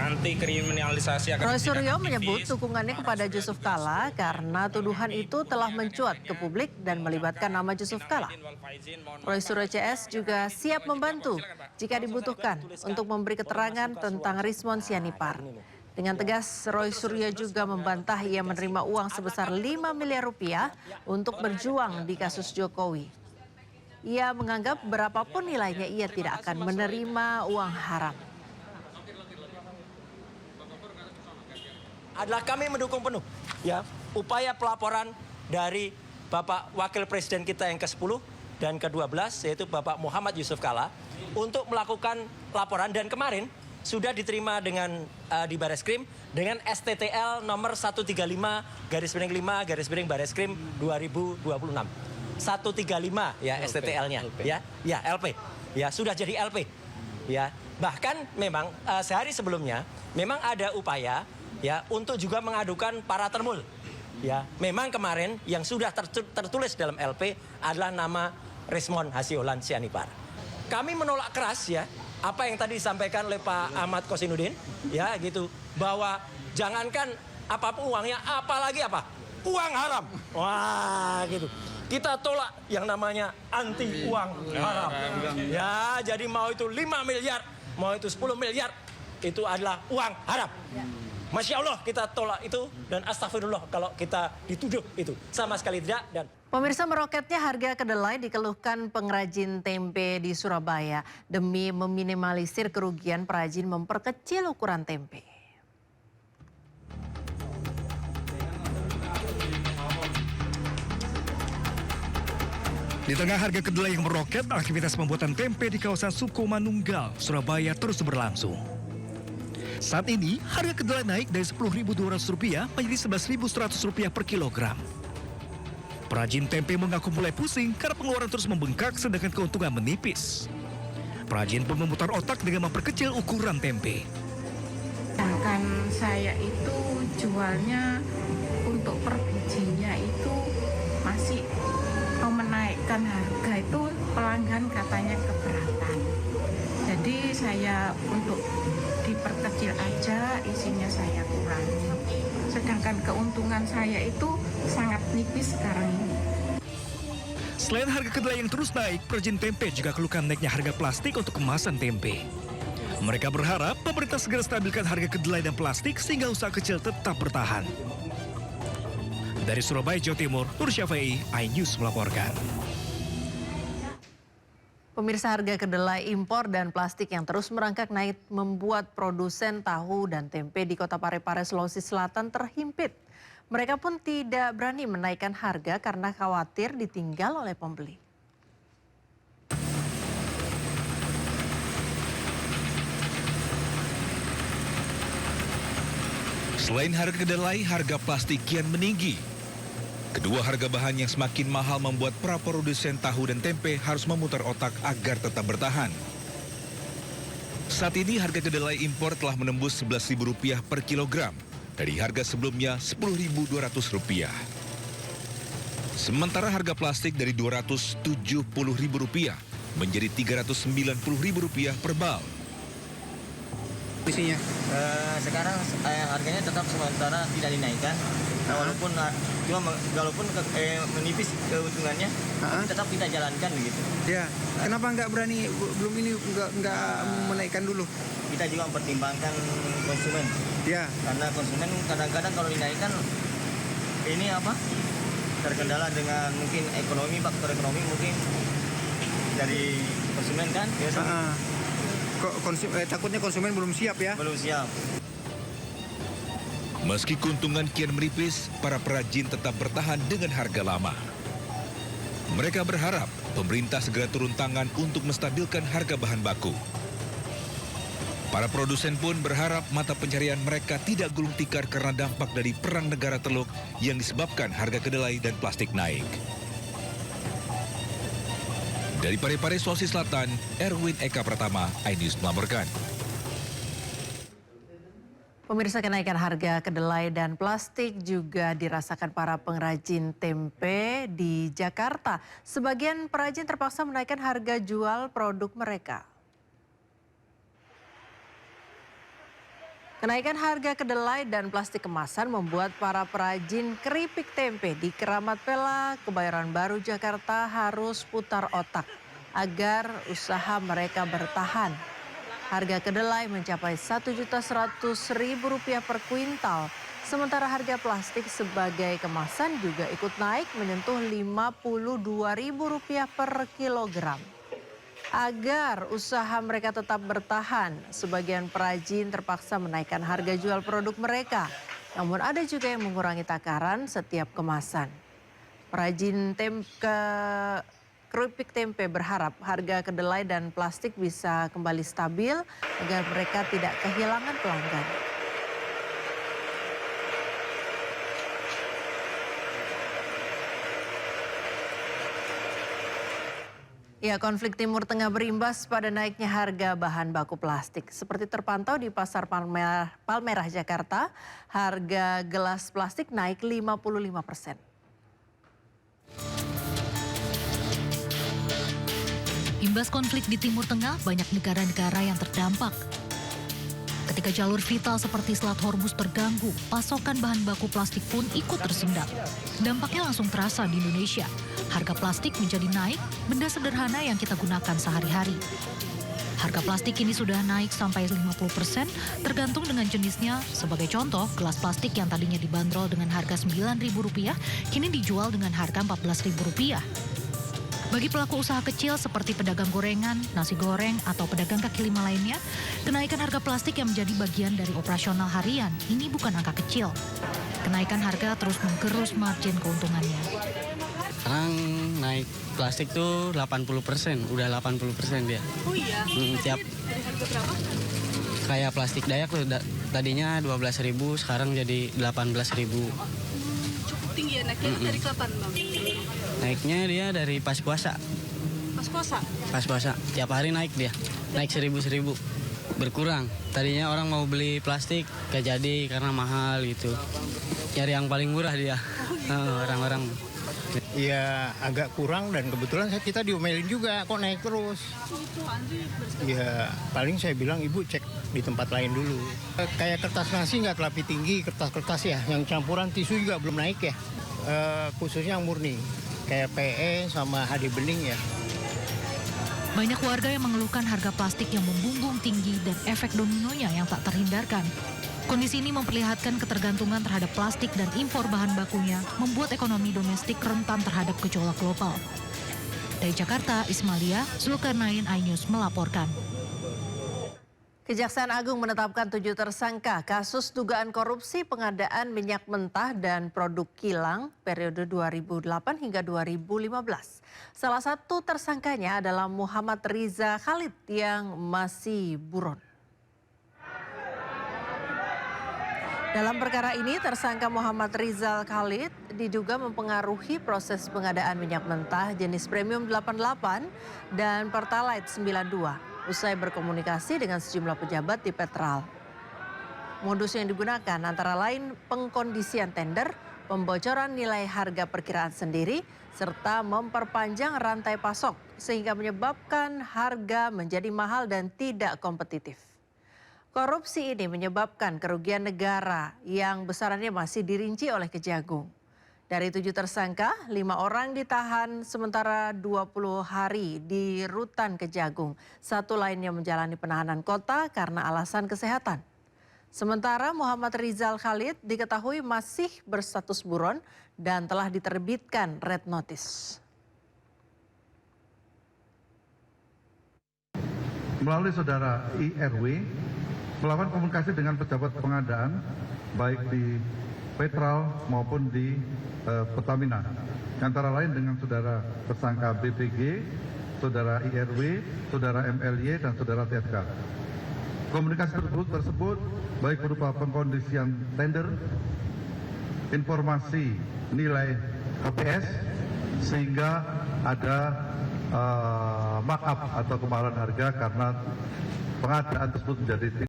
anti kriminalisasi akan Roy Suryo menyebut dukungannya kepada Jusuf Kalla karena tuduhan itu telah mencuat ke publik dan melibatkan nama Jusuf Kalla. Roy Suryo CS juga siap membantu jika dibutuhkan untuk memberi keterangan tentang Rizmon Sianipar. Dengan tegas, Roy Suryo juga membantah ia menerima uang sebesar 5 miliar rupiah untuk berjuang di kasus Jokowi. Ia menganggap berapapun nilainya ia tidak akan menerima uang haram. Adalah kami mendukung penuh ya upaya pelaporan dari Bapak Wakil Presiden kita yang ke-10 dan ke-12 yaitu Bapak Muhammad Yusuf Kalla untuk melakukan laporan, dan kemarin sudah diterima dengan di Bareskrim dengan STTL nomor 135/5/Bareskrim 2026. 135 ya STTL-nya ya LP ya sudah jadi LP ya. Bahkan memang sehari sebelumnya memang ada upaya ya untuk juga mengadukan para termul ya. Memang kemarin yang sudah tertulis dalam LP adalah nama Rizmon Hasiolan Sianipar. Kami menolak keras ya apa yang tadi disampaikan oleh Pak Ahmad Kosinudin ya gitu, bahwa jangankan apapun uangnya, apalagi apa uang haram. Wah gitu. Kita tolak yang namanya anti uang haram. Ya, jadi mau itu 5 miliar, mau itu 10 miliar, itu adalah uang haram. Masya Allah kita tolak itu, dan astagfirullah kalau kita dituduh itu. Sama sekali tidak. Dan Pemirsa, meroketnya harga kedelai dikeluhkan pengrajin tempe di Surabaya. Demi meminimalisir kerugian, perajin memperkecil ukuran tempe. Di tengah harga kedelai yang meroket, aktivitas pembuatan tempe di kawasan Sukomanunggal, Surabaya terus berlangsung. Saat ini, harga kedelai naik dari Rp10.200 menjadi Rp11.100 per kilogram. Perajin tempe mengaku mulai pusing karena pengeluaran terus membengkak sedangkan keuntungan menipis. Perajin pun memutar otak dengan memperkecil ukuran tempe. Sedangkan saya itu jualnya untuk per bijinya itu masih mau menaikkan harga, itu pelanggan katanya keberatan. Jadi saya untuk diperkecil aja, isinya saya kurangi. Sedangkan keuntungan saya itu sangat nipis sekarang ini. Selain harga kedelai yang terus naik, perajin tempe juga keluhkan naiknya harga plastik untuk kemasan tempe. Mereka berharap pemerintah segera stabilkan harga kedelai dan plastik sehingga usaha kecil tetap bertahan. Dari Surabaya, Jawa Timur, Nur Syafei, iNews melaporkan. Pemirsa, harga kedelai impor dan plastik yang terus merangkak naik membuat produsen tahu dan tempe di Kota Parepare, Sulawesi Selatan terhimpit. Mereka pun tidak berani menaikkan harga karena khawatir ditinggal oleh pembeli. Selain harga kedelai, harga plastik kian meninggi. Kedua harga bahan yang semakin mahal membuat para produsen tahu dan tempe harus memutar otak agar tetap bertahan. Saat ini harga kedelai impor telah menembus Rp11.000 per kilogram dari harga sebelumnya Rp10.200. Sementara harga plastik dari Rp270.000 menjadi Rp390.000 per bal. Isinya sekarang harganya tetap sementara tidak dinaikkan. Nah, walaupun menipis keuntungannya, tetap kita jalankan begitu. Ya, kenapa nggak berani belum ini nggak menaikkan dulu? Kita juga mempertimbangkan konsumen. Ya. Karena konsumen kadang-kadang kalau dinaikkan ini terkendala dengan mungkin faktor ekonomi mungkin dari konsumen kan. Biasa. Takutnya konsumen belum siap ya? Belum siap. Meski keuntungan kian menipis, para perajin tetap bertahan dengan harga lama. Mereka berharap pemerintah segera turun tangan untuk menstabilkan harga bahan baku. Para produsen pun berharap mata pencarian mereka tidak gulung tikar karena dampak dari perang negara Teluk yang disebabkan harga kedelai dan plastik naik. Dari Parepare, Sulawesi Selatan, Erwin Eka Pratama, iNews melaporkan. Pemirsa, kenaikan harga kedelai dan plastik juga dirasakan para pengrajin tempe di Jakarta. Sebagian perajin terpaksa menaikkan harga jual produk mereka. Kenaikan harga kedelai dan plastik kemasan membuat para perajin keripik tempe di Keramat Pela, Kebayoran Baru, Jakarta harus putar otak agar usaha mereka bertahan. Harga kedelai mencapai Rp1.100.000 per kuintal, sementara harga plastik sebagai kemasan juga ikut naik menyentuh Rp52.000 per kilogram. Agar usaha mereka tetap bertahan, sebagian perajin terpaksa menaikkan harga jual produk mereka. Namun ada juga yang mengurangi takaran setiap kemasan. Perajin keripik tempe berharap harga kedelai dan plastik bisa kembali stabil agar mereka tidak kehilangan pelanggan. Ya, konflik Timur Tengah berimbas pada naiknya harga bahan baku plastik. Seperti terpantau di Pasar Palmerah, Jakarta, harga gelas plastik naik 55%. Imbas konflik di Timur Tengah, banyak negara-negara yang terdampak. Ketika jalur vital seperti Selat Hormuz terganggu, pasokan bahan baku plastik pun ikut tersendat. Dampaknya langsung terasa di Indonesia. Harga plastik menjadi naik, benda sederhana yang kita gunakan sehari-hari. Harga plastik ini sudah naik sampai 50%, tergantung dengan jenisnya. Sebagai contoh, gelas plastik yang tadinya dibanderol dengan harga Rp9.000, kini dijual dengan harga Rp14.000. Bagi pelaku usaha kecil seperti pedagang gorengan, nasi goreng, atau pedagang kaki lima lainnya, kenaikan harga plastik yang menjadi bagian dari operasional harian ini bukan angka kecil. Kenaikan harga terus menggerus margin keuntungannya. Sekarang naik plastik tuh 80%, udah 80% dia. Oh iya? Tiap Dari harga berapa? kayak plastik Dayak tuh tadinya 12.000, sekarang jadi 18.000. Cukup tinggi ya naiknya. Dari kapan, Bang? Naiknya dia dari pas puasa. Pas puasa? Pas puasa, tiap hari naik dia. Naik 1.000. Berkurang. Tadinya orang mau beli plastik, gak jadi karena mahal gitu. Nyari yang paling murah dia. Orang-orang. Ya agak kurang dan kebetulan kita diomelin juga kok naik terus. Ya paling saya bilang ibu cek di tempat lain dulu. Kayak kertas nasi nggak terlalu tinggi, kertas-kertas ya. Yang campuran tisu juga belum naik ya. Khususnya yang murni. Kayak PE sama HD bening ya. Banyak warga yang mengeluhkan harga plastik yang membumbung tinggi dan efek dominonya yang tak terhindarkan. Kondisi ini memperlihatkan ketergantungan terhadap plastik dan impor bahan bakunya, membuat ekonomi domestik rentan terhadap gejolak global. Dari Jakarta, Ismalia, Zulkarnain, iNews melaporkan. Kejaksaan Agung menetapkan 7 tersangka kasus dugaan korupsi pengadaan minyak mentah dan produk kilang periode 2008 hingga 2015. Salah satu tersangkanya adalah Muhammad Riza Khalid yang masih buron. Dalam perkara ini, tersangka Muhammad Rizal Khalid diduga mempengaruhi proses pengadaan minyak mentah jenis premium 88 dan Pertalite 92 usai berkomunikasi dengan sejumlah pejabat di Petral. Modus yang digunakan antara lain pengkondisian tender, pembocoran nilai harga perkiraan sendiri, serta memperpanjang rantai pasok sehingga menyebabkan harga menjadi mahal dan tidak kompetitif. Korupsi ini menyebabkan kerugian negara yang besarannya masih dirinci oleh Kejagung. Dari 7 tersangka, 5 orang ditahan sementara 20 hari di rutan Kejagung. 1 lainnya menjalani penahanan kota karena alasan kesehatan. Sementara Muhammad Rizal Khalid diketahui masih berstatus buron dan telah diterbitkan red notice. Melalui saudara IRW, melakukan komunikasi dengan pejabat pengadaan, baik di Petral maupun di Pertamina. Antara lain dengan saudara tersangka BPG, saudara IRW, saudara MLY, dan saudara TSK. Komunikasi tersebut baik berupa pengkondisian tender, informasi nilai KPS, sehingga ada markup atau kemahalan harga karena pengadaan tersebut menjadi